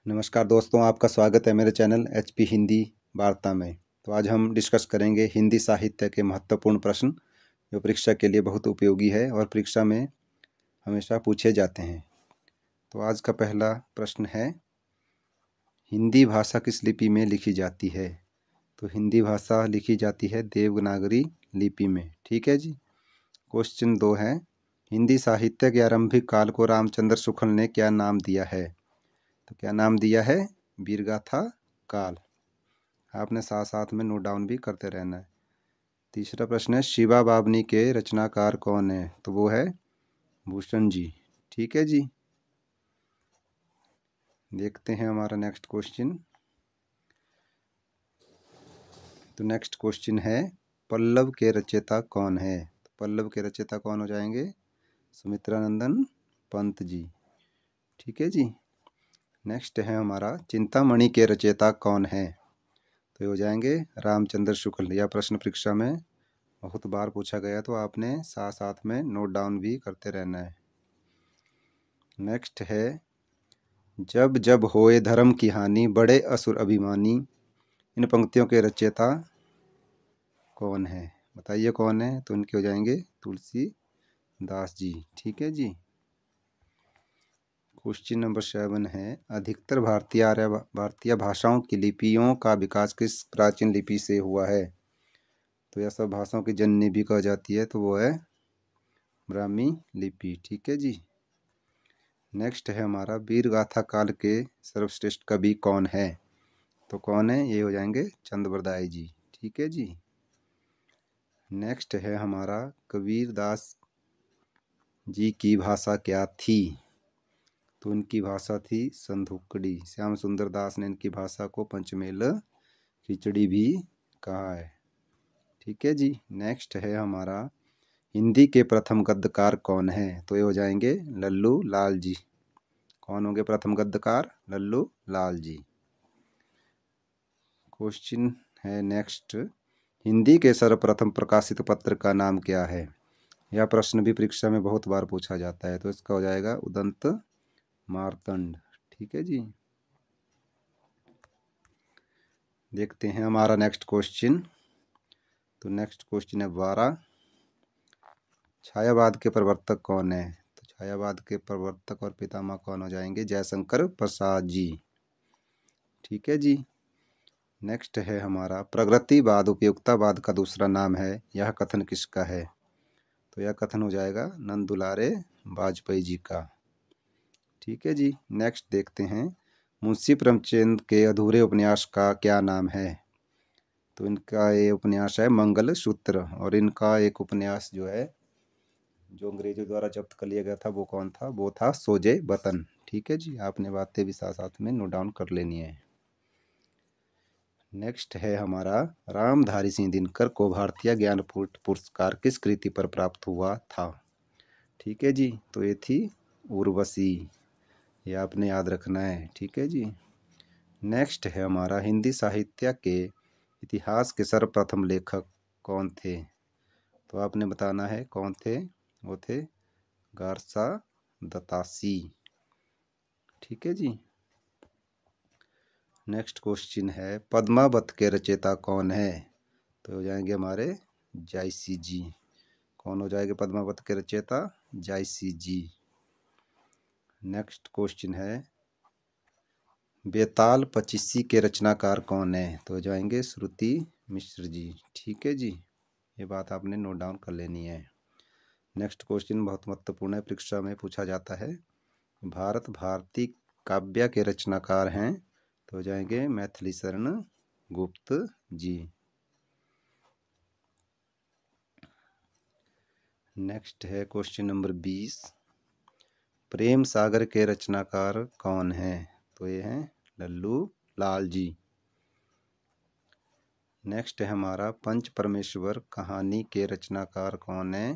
नमस्कार दोस्तों, आपका स्वागत है मेरे चैनल एचपी हिंदी वार्ता में। तो आज हम डिस्कस करेंगे हिंदी साहित्य के महत्वपूर्ण प्रश्न जो परीक्षा के लिए बहुत उपयोगी है और परीक्षा में हमेशा पूछे जाते हैं। तो आज का पहला प्रश्न है, हिंदी भाषा किस लिपि में लिखी जाती है? तो हिंदी भाषा लिखी जाती है देवनागरी लिपि में। ठीक है जी। क्वेश्चन 2 है, हिंदी साहित्य के आरंभिक काल को रामचंद्र शुक्ल ने क्या नाम दिया है? तो क्या नाम दिया है? वीरगाथा काल। आपने साथ साथ में नोट डाउन भी करते रहना है। तीसरा प्रश्न है, शिवा बावनी के रचनाकार कौन है? तो वो है भूषण जी। ठीक है जी। देखते हैं हमारा नेक्स्ट क्वेश्चन। तो नेक्स्ट क्वेश्चन है, पल्लव के रचयिता कौन है? तो पल्लव के रचयिता कौन हो जाएंगे? सुमित्रानंदन पंत जी। ठीक है जी। नेक्स्ट है हमारा, चिंतामणि के रचयिता कौन है? तो ये हो जाएंगे रामचंद्र शुक्ल। यह प्रश्न परीक्षा में बहुत बार पूछा गया, तो आपने साथ साथ में नोट डाउन भी करते रहना है। नेक्स्ट है, जब जब होए धर्म की हानि बड़े असुर अभिमानी, इन पंक्तियों के रचयिता कौन है? बताइए कौन है? तो इनके हो जाएंगे तुलसीदास जी। ठीक है जी। क्वेश्चन नंबर 7 है, अधिकतर भारतीय भाषाओं की लिपियों का विकास किस प्राचीन लिपि से हुआ है? तो यह सब भाषाओं की जननी भी कहा जाती है, तो वो है ब्राह्मी लिपि। ठीक है जी। नेक्स्ट है हमारा, वीरगाथा काल के सर्वश्रेष्ठ कवि कौन है? तो कौन है? ये हो जाएंगे चंद्रबरदाई जी। ठीक है जी। नेक्स्ट है हमारा, कबीरदास जी की भाषा क्या थी? तो इनकी भाषा थी संधुकड़ी। श्याम सुंदर दास ने इनकी भाषा को पंचमेल खिचड़ी भी कहा है। ठीक है जी। नेक्स्ट है हमारा, हिंदी के प्रथम गद्यकार कौन है? तो ये हो जाएंगे लल्लू लाल जी। कौन होंगे प्रथम गद्यकार? लल्लू लाल जी। क्वेश्चन है नेक्स्ट, हिंदी के सर्वप्रथम प्रकाशित पत्र का नाम क्या है? यह प्रश्न भी परीक्षा में बहुत बार पूछा जाता है, तो इसका हो जाएगा उदंत मार्तंड। ठीक है जी। देखते हैं हमारा नेक्स्ट क्वेश्चन। तो नेक्स्ट क्वेश्चन है 12, छायावाद के प्रवर्तक कौन है? तो छायावाद के प्रवर्तक और पितामह कौन हो जाएंगे? जयशंकर प्रसाद जी। ठीक है जी। नेक्स्ट है हमारा, प्रगतिवाद उपयुक्तावाद का दूसरा नाम है, यह कथन किसका है? तो यह कथन हो जाएगा नंद दुलारे वाजपेयी जी का। ठीक है जी। नेक्स्ट देखते हैं, मुंशी प्रेमचंद के अधूरे उपन्यास का क्या नाम है? तो इनका ये उपन्यास है मंगल सूत्र, और इनका एक उपन्यास जो है जो अंग्रेजों द्वारा जब्त कर लिया गया था, वो कौन था? वो था सोजे वतन। ठीक है जी। आपने बातें भी साथ साथ में नोट डाउन कर लेनी है। नेक्स्ट है हमारा, रामधारी सिंह दिनकर को भारतीय ज्ञानपीठ पुरस्कार किस कृति पर प्राप्त हुआ था? ठीक है जी। तो ये थी उर्वशी। ये आपने याद रखना है। ठीक है जी। नेक्स्ट है हमारा, हिंदी साहित्य के इतिहास के सर्वप्रथम लेखक कौन थे? तो आपने बताना है कौन थे। वो थे गारसा दतासी। ठीक है जी। नेक्स्ट क्वेश्चन है, पद्मावत के रचयिता कौन है? तो हो जाएंगे हमारे जायसी जी। कौन हो जाएंगे पद्मावत के रचयिता? जायसी जी। नेक्स्ट क्वेश्चन है, बेताल पचीसी के रचनाकार कौन है? तो हो जाएंगे श्रुति मिश्र जी। ठीक है जी। ये बात आपने नोट डाउन कर लेनी है। नेक्स्ट क्वेश्चन बहुत महत्वपूर्ण है, परीक्षा में पूछा जाता है, भारत भारती काव्य के रचनाकार हैं? तो हो जाएंगे मैथिली शरण गुप्त जी। नेक्स्ट है क्वेश्चन नंबर 20, प्रेम सागर के रचनाकार कौन है? तो ये हैं लल्लू लाल जी। नेक्स्ट है हमारा, पंच परमेश्वर कहानी के रचनाकार कौन है?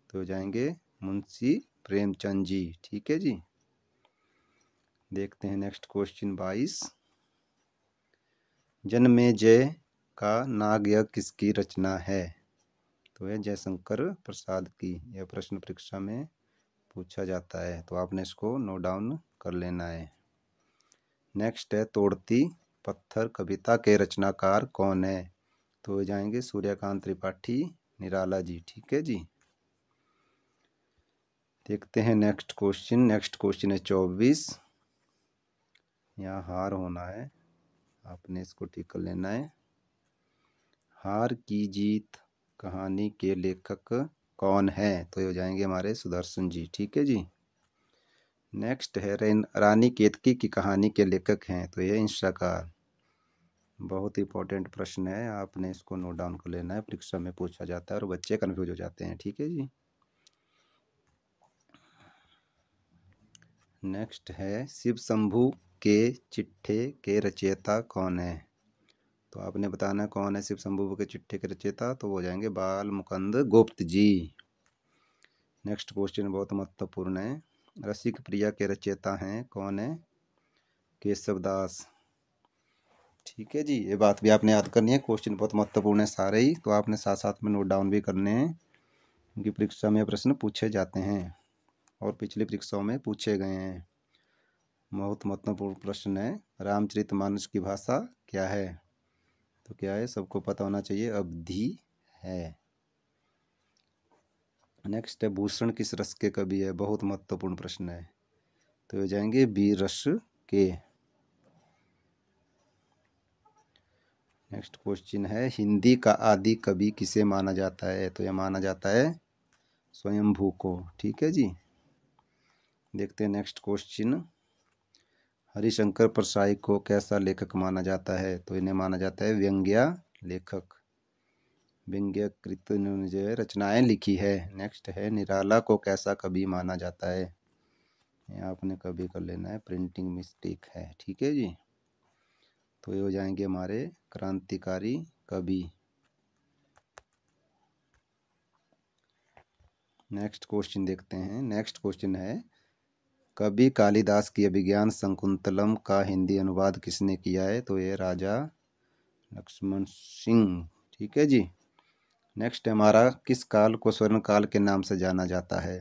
तो हो जाएंगे मुंशी प्रेमचंद जी। ठीक है जी। देखते हैं नेक्स्ट क्वेश्चन 22, जन्मेजय का नागयज्ञ किसकी रचना है? तो है जयशंकर प्रसाद की। यह प्रश्न परीक्षा में पूछा जाता है, तो आपने इसको नोट डाउन कर लेना है। नेक्स्ट है तोड़ती पत्थर कविता के रचनाकार कौन है? तो हो जाएंगे सूर्यकांत त्रिपाठी, निराला जी। ठीक है जी। देखते हैं नेक्स्ट क्वेश्चन। नेक्स्ट क्वेश्चन है 24। यहाँ हार होना है, आपने इसको ठीक कर लेना है। हार की जीत कहानी के लेखक कौन है? तो ये हो जाएंगे हमारे सुदर्शन जी। ठीक है जी। नेक्स्ट है रानी केतकी की कहानी के लेखक हैं, तो ये इंशाकार। बहुत इंपॉर्टेंट प्रश्न है, आपने इसको नोट डाउन कर लेना है, परीक्षा में पूछा जाता है और बच्चे कन्फ्यूज हो जाते हैं। ठीक है जी। नेक्स्ट है शिव शंभू के चिट्ठे के रचयिता कौन है? तो आपने बताना कौन है शिव शंभू के चिट्ठे के रचयिता, तो हो जाएंगे बाल मुकुंद गुप्त जी। नेक्स्ट क्वेश्चन बहुत महत्वपूर्ण है। रसिक प्रिया के रचयिता हैं कौन है? केशव दास। ठीक है जी, ये बात भी आपने याद करनी है। क्वेश्चन बहुत महत्वपूर्ण है सारे ही, तो आपने साथ साथ में नोट डाउन भी करने हैं, क्योंकि परीक्षा में प्रश्न पूछे जाते हैं और पिछली परीक्षाओं में पूछे गए हैं। बहुत महत्वपूर्ण प्रश्न है। रामचरितमानस की भाषा क्या है? तो क्या है, सबको पता होना चाहिए, अवधी है। नेक्स्ट है भूषण किस रस के कवि है? बहुत महत्वपूर्ण प्रश्न है, तो हो जाएंगे वीर रस के। नेक्स्ट क्वेश्चन है हिंदी का आदि कवि किसे माना जाता है? तो यह माना जाता है स्वयंभू को। ठीक है जी। देखते हैं नेक्स्ट क्वेश्चन। हरिशंकर परसाई को कैसा लेखक माना जाता है? तो इन्हें माना जाता है व्यंग्य लेखक। व्यंग्यकृत इन्होंने जो है रचनाएं लिखी है। नेक्स्ट है निराला को कैसा कवि माना जाता है? ये आपने कवि कर लेना है, प्रिंटिंग मिस्टेक है। ठीक है जी। तो ये हो जाएंगे हमारे क्रांतिकारी कवि। नेक्स्ट क्वेश्चन देखते हैं। नेक्स्ट क्वेश्चन है कवि कालिदास की अभिज्ञान शकुंतलम का हिंदी अनुवाद किसने किया है? तो ये राजा लक्ष्मण सिंह। ठीक है जी। नेक्स्ट हमारा किस काल को स्वर्ण काल के नाम से जाना जाता है?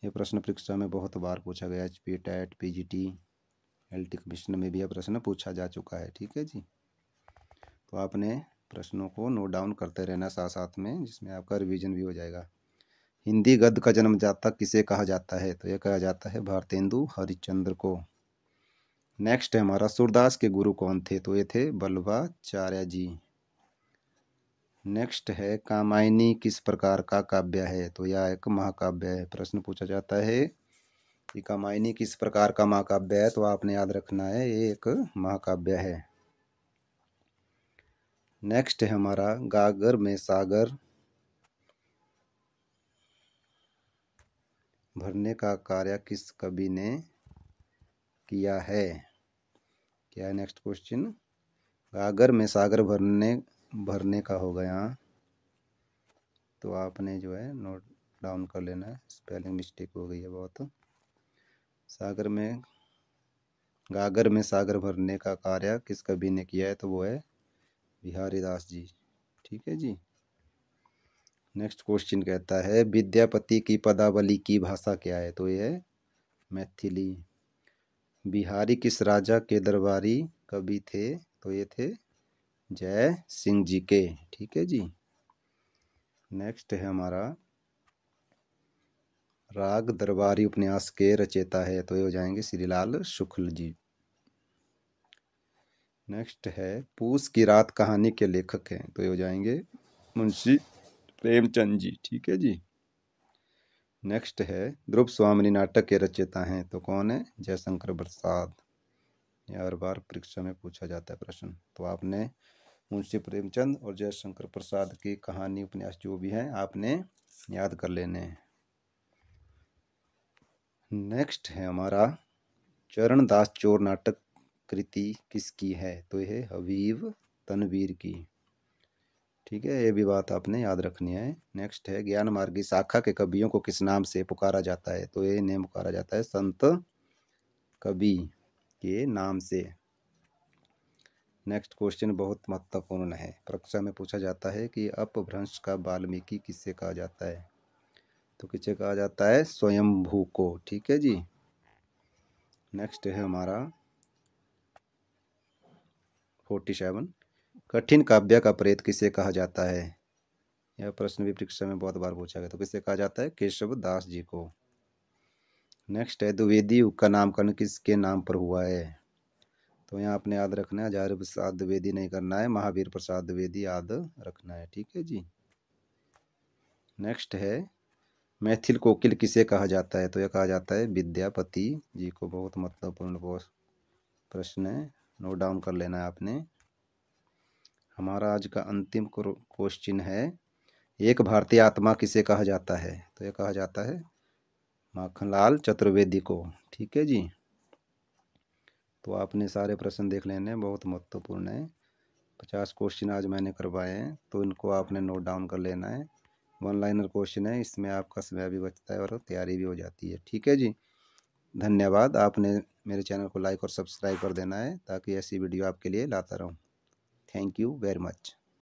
ये प्रश्न परीक्षा में बहुत बार पूछा गया। HP TET PGT LT commission में भी यह प्रश्न पूछा जा चुका है। ठीक है जी। तो आपने प्रश्नों को नोट डाउन करते रहना साथ साथ में, जिसमें आपका रिवीजन भी हो जाएगा। हिंदी गद्य का जन्मदाता किसे कहा जाता है? तो यह कहा जाता है भारतेंदु हरिश्चंद्र को। नेक्स्ट है हमारा सूरदास के गुरु कौन थे? तो ये थे वल्लभाचार्य जी। नेक्स्ट है कामायनी किस प्रकार का काव्य है? तो यह एक महाकाव्य है। प्रश्न पूछा जाता है कि कामायनी किस प्रकार का महाकाव्य है, तो आपने याद रखना है ये एक महाकाव्य है। नेक्स्ट है हमारा गागर में सागर भरने का कार्य किस कवि ने किया है? क्या है नेक्स्ट क्वेश्चन? गागर में सागर भरने का हो गया, तो आपने जो है नोट डाउन कर लेना है, स्पेलिंग मिस्टेक हो गई है बहुत। गागर में सागर भरने का कार्य किस कवि ने किया है? तो वो है बिहारी दास जी। ठीक है जी। नेक्स्ट क्वेश्चन कहता है विद्यापति की पदावली की भाषा क्या है? तो ये है मैथिली। बिहारी किस राजा के दरबारी कवि थे? तो ये थे जय सिंह जी के। ठीक है जी। नेक्स्ट है हमारा राग दरबारी उपन्यास के रचयिता है? तो ये हो जाएंगे श्रीलाल शुक्ल जी। नेक्स्ट है पूस की रात कहानी के लेखक हैं? तो ये हो जाएंगे मुंशी प्रेमचंद जी। ठीक है जी। नेक्स्ट है ध्रुव स्वामिनी नाटक के रचयिता हैं? तो कौन है? जयशंकर प्रसाद। यह हर बार परीक्षा में पूछा जाता है प्रश्न, तो आपने मुंशी प्रेमचंद और जयशंकर प्रसाद की कहानी उपन्यास जो भी हैं आपने याद कर लेने हैं। नेक्स्ट है हमारा चरणदास चोर नाटक कृति किसकी है? तो यह है हबीब तनवीर की। ठीक है, ये भी बात आपने याद रखनी है। नेक्स्ट है ज्ञान मार्गी शाखा के कवियों को किस नाम से पुकारा जाता है? तो ये नेम पुकारा जाता है संत कवि के नाम से। नेक्स्ट क्वेश्चन बहुत महत्वपूर्ण है, परीक्षा में पूछा जाता है कि अपभ्रंश का वाल्मीकि किससे कहा जाता है? तो किससे कहा जाता है? स्वयंभू को। ठीक है जी। नेक्स्ट है हमारा 47। कठिन काव्य का प्रेत किसे कहा जाता है? यह प्रश्न भी परीक्षा में बहुत बार पूछा गया। तो किसे कहा जाता है? केशव दास जी को। नेक्स्ट है, द्विवेदी युग का नामकरण किसके नाम पर हुआ है? तो यहाँ आपने याद रखना है, हजारी प्रसाद द्विवेदी नहीं करना है, महावीर प्रसाद द्विवेदी याद रखना है। ठीक है जी। नेक्स्ट है, मैथिल कोकिल किसे कहा जाता है? तो यह कहा जाता है विद्यापति जी को। बहुत महत्वपूर्ण प्रश्न है, नोट डाउन कर लेना है आपने। हमारा आज का अंतिम क्वेश्चन है, एक भारतीय आत्मा किसे कहा जाता है? तो यह कहा जाता है माखनलाल चतुर्वेदी को। ठीक है जी। तो आपने सारे प्रश्न देख लेने, बहुत महत्वपूर्ण है। 50 क्वेश्चन आज मैंने करवाए हैं, तो इनको आपने नोट डाउन कर लेना है। वन लाइनर क्वेश्चन है, इसमें आपका समय भी बचता है और तैयारी भी हो जाती है। ठीक है जी। धन्यवाद। आपने मेरे चैनल को लाइक और सब्सक्राइब कर देना है, ताकि ऐसी वीडियो आपके लिए लाता रहूं। Thank you very much.